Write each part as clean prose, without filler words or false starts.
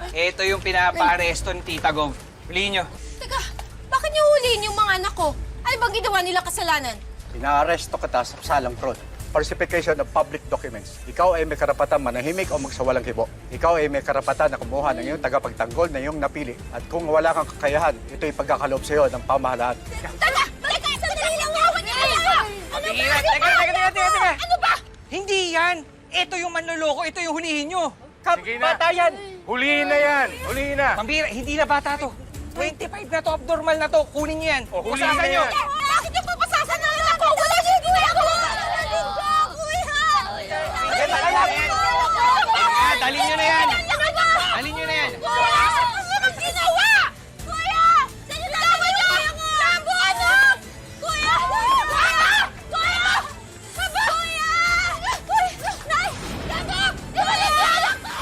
Ito yung pinapa-aresto ni Tita Gov. Huliin nyo. Teka, bakit niyo huliin yung mga anak ko? Ano bang ginawa nila kasalanan? Inaaresto kita sa kasalang fraud. Falsification of public documents. Ikaw ay may karapatan manahimik o magsawalang kibo. Ikaw ay may karapatan na kumuha ng iyong tagapagtanggol na iyong napili. At kung wala kang kakayahan, ito'y pagkakaloob sa iyo ng pamahalaan. Teka! Teka! Sandali lang! Huwag niyo kayo! Papigilan! Teka! Ano ba? Hindi yan! Ito yung manloloko, ito yung hulihin nyo. Sige na. Bata yan! Hulihin na yan. Hulihin na. Pambira, hindi na bata to. 25 na to, abnormal na to. Kunin nyo yan. Hulihin na Pasasan nyo. yan. Bakit yung papasasan na lang ako? Wala niyo ginagawa! Kuya! Dalhin nyo na yan. Dalhin nyo na yan. Wala siya naman ginawa! Kuya! Sinasabi niyo! Labo ano? Kuya! Kuya! Kuya! Saba! Kuya! Kuya! Nay! Labo! Ibalik niyo anak ko!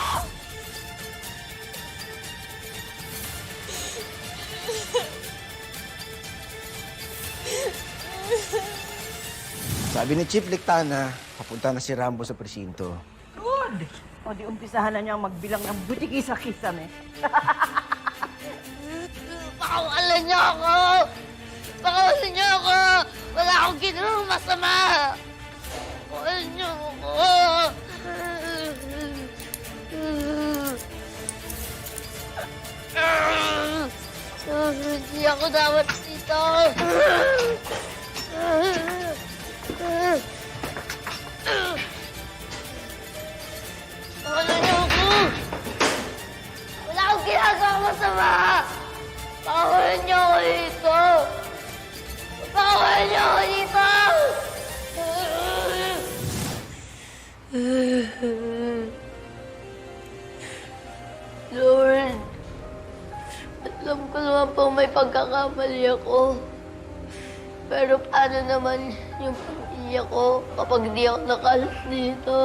Sabi ni Chief Lictana, papunta na si Rambo sa presinto. Good! O di umpisahan na niyang magbilang ng butikisa-kisame. Pakawalan niyo ako! Pakawalan niyo ako! Wala akong ginawang masama! Pakawalan niyo ako! Hindi ako dapat dito! Pakawalan niyo ako! Wala akong ginagawang masama! Pakawalan niyo ako dito! Pakawalan niyo ako dito! Lord, alam ko naman po may pagkakamali ako. Pero paano naman yung pamilya ko kapag di ako nakalas dito?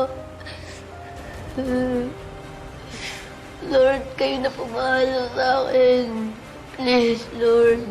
Lord, kayo na pumahala sa akin. Please, Lord.